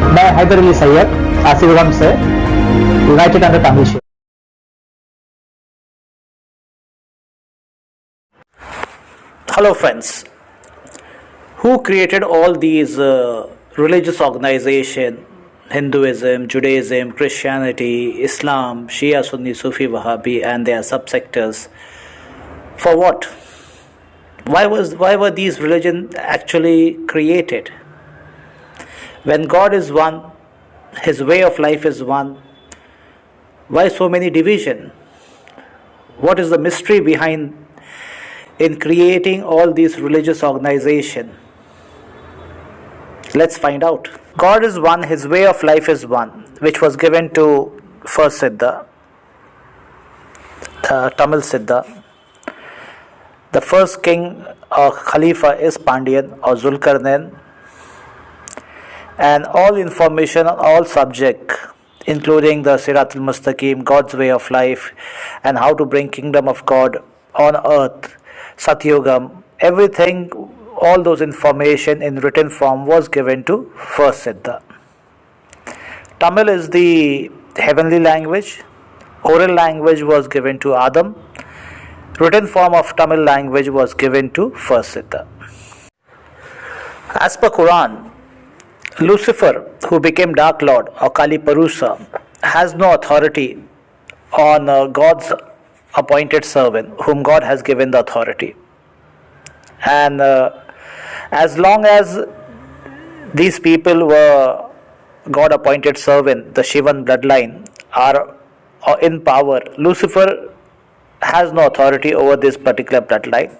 मैं हैदर अली सैयद आशीर्वाद से United under Tamil. Hello friends, who created all these religious organizations, Hinduism, Judaism, Christianity, Islam, Shia, Sunni, Sufi, Wahhabi and their subsectors? For what? Why were these religions actually created? When God is one, His way of life is one, why so many division? What is the mystery behind in creating all these religious organizations? Let's find out. God is one, His way of life is one, which was given to first Siddha, Tamil Siddha. The first king or Khalifa is Pandyan or Zulkarnain, and all information on all subject, including the Sirat al-Mustaqim, God's way of life, and how to bring kingdom of God on earth, Satyugam, everything, all those information in written form was given to first Siddha. Tamil is the heavenly language. Oral language was given to Adam. Written form of Tamil language was given to first Siddha. As per Quran, Lucifer, who became Dark Lord or Kali Parusa, has no authority on God's appointed servant, whom God has given the authority. And as long as these people were God appointed servant, the Shivan bloodline, are in power, Lucifer has no authority over this particular bloodline.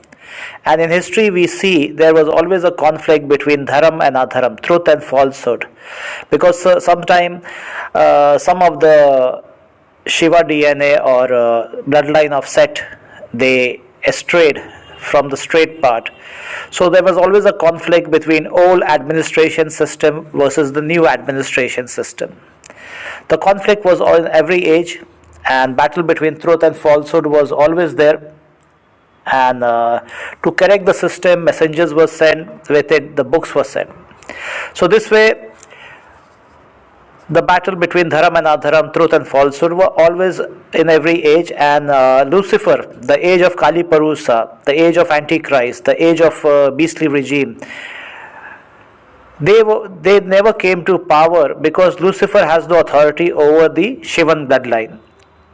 And in history we see there was always a conflict between dharam and adharam, truth and falsehood, because sometime some of the Shiva DNA or bloodline of Set, they strayed from the straight path. So there was always a conflict between old administration system versus the new administration system. The conflict was in every age, and battle between truth and falsehood was always there. And to correct the system, messengers were sent, with it the books were sent. So this way the battle between dharam and adharam, truth and falsehood, were always in every age. And Lucifer, the age of Kali Parusa, the age of Antichrist, the age of beastly regime, they never came to power because Lucifer has no authority over the Shivan bloodline.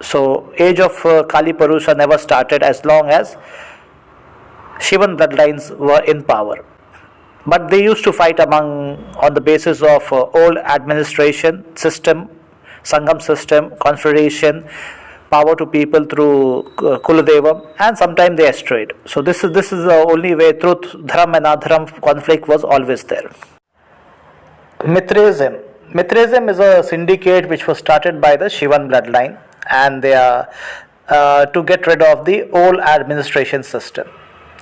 So age of Kali Parusa never started as long as Shivan bloodlines were in power. But they used to fight on the basis of old administration system, Sangam system, confederation, power to people through Kuladevam, and sometimes they strayed. So this is the only way. Truth, dharam and adharam conflict was always there. Mithraism is a syndicate which was started by the Shivan bloodline, and they are to get rid of the old administration system.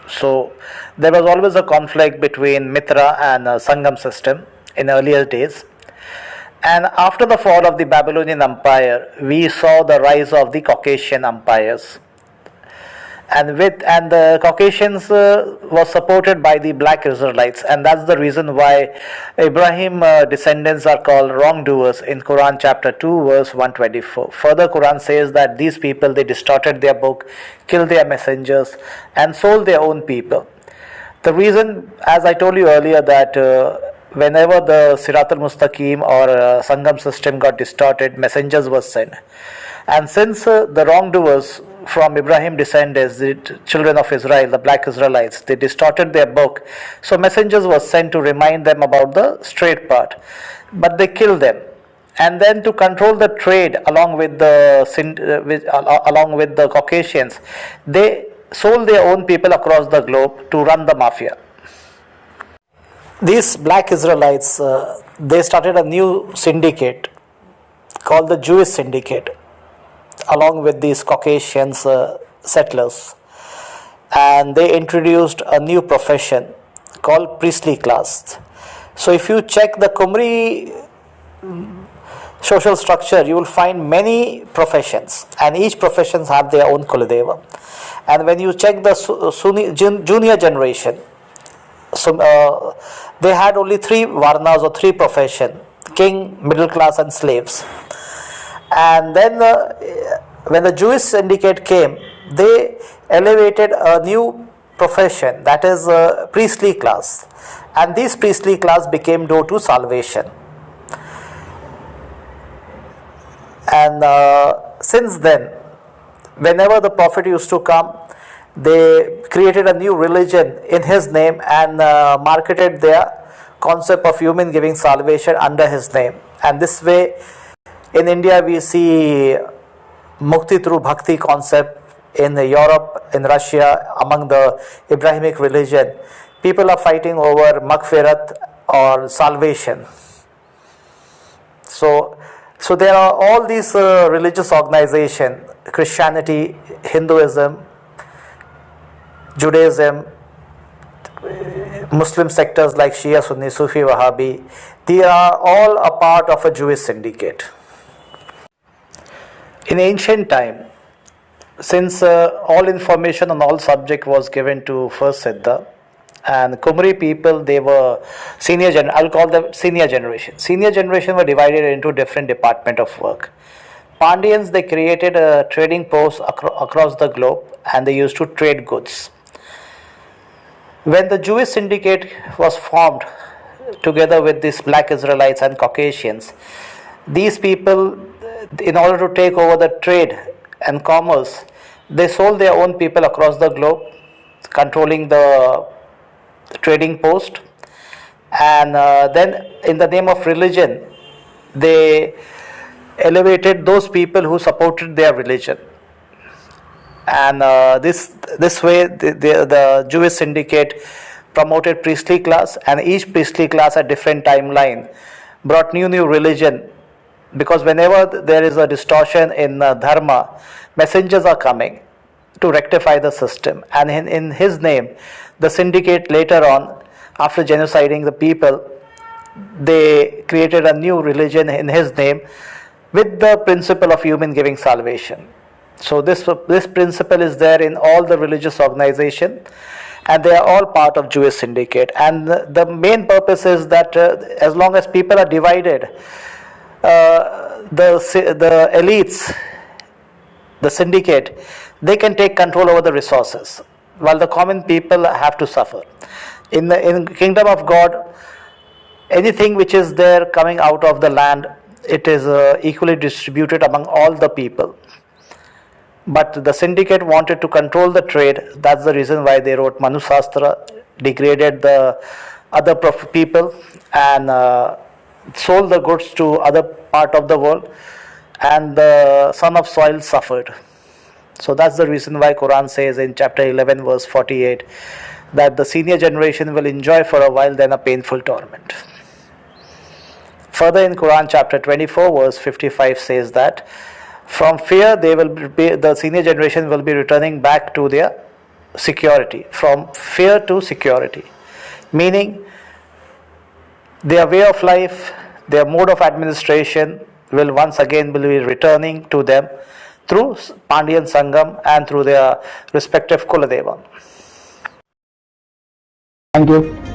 So there was always a conflict between Mithra and Sangam system in earlier days. And after the fall of the Babylonian Empire, we saw the rise of the Caucasian empires. And the Caucasians was supported by the black Israelites, and that's the reason why Ibrahim descendants are called wrongdoers in Quran chapter 2 verse 124. Further, Quran says that these people, they distorted their book, killed their messengers, and sold their own people. The reason, as I told you earlier, that whenever the Sirat al-Mustaqim or Sangam system got distorted, messengers were sent. And since the wrongdoers from Ibrahim descendants, the children of Israel, the black Israelites, they distorted their book, so messengers were sent to remind them about the straight path, but they killed them. And then to control the trade along with the Caucasians, they sold their own people across the globe to run the mafia. These black Israelites, they started a new syndicate called the Jewish Syndicate, along with these Caucasians settlers, and they introduced a new profession called priestly class. So if you check the Qumri social structure, you will find many professions, and each professions have their own Kuladeva. And when you check the junior generation, so they had only 3 varnas or 3 profession, king, middle class, and slaves. And then, when the Jewish syndicate came, they elevated a new profession, that is priestly class, and this priestly class became door to salvation. And since then, whenever the prophet used to come, they created a new religion in his name and marketed their concept of human giving salvation under his name. And this way, in India, we see Mukti through Bhakti concept. In Europe, in Russia, among the Abrahamic religion, people are fighting over Maghfirat or salvation. So there are all these religious organizations: Christianity, Hinduism, Judaism, Muslim sectors like Shia, Sunni, Sufi, Wahhabi. They are all a part of a Jewish syndicate. In ancient time, since all information on all subject was given to first Siddha, and Kumri people, they were I'll call them senior generation. Senior generation were divided into different department of work. Pandyans, they created a trading post across the globe, and they used to trade goods. When the Jewish syndicate was formed together with these black Israelites and Caucasians, these people, in order to take over the trade and commerce, they sold their own people across the globe, controlling the trading post. And then, in the name of religion, they elevated those people who supported their religion. And this way, the Jewish syndicate promoted priestly class, and each priestly class at different timeline brought new religion. Because whenever there is a distortion in dharma, messengers are coming to rectify the system. And in his name, the syndicate later on, after genociding the people, they created a new religion in his name with the principle of human giving salvation. So this principle is there in all the religious organization, and they are all part of Jewish syndicate. And the main purpose is that as long as people are divided, the elites, the syndicate, they can take control over the resources, while the common people have to suffer. In the kingdom of God, anything which is there coming out of the land, it is equally distributed among all the people. But the syndicate wanted to control the trade. That's the reason why they wrote Manu Shastra, degraded the other people, and sold the goods to other part of the world, and the son of soil suffered. So that's the reason why Quran says in chapter 11 verse 48 that the senior generation will enjoy for a while, then a painful torment. Further, in Quran chapter 24 verse 55 says that from fear the senior generation will be returning back to their security, from fear to security, meaning their way of life, their mode of administration will once again be returning to them through Pandyan Sangam and through their respective Kuladeva. Thank you.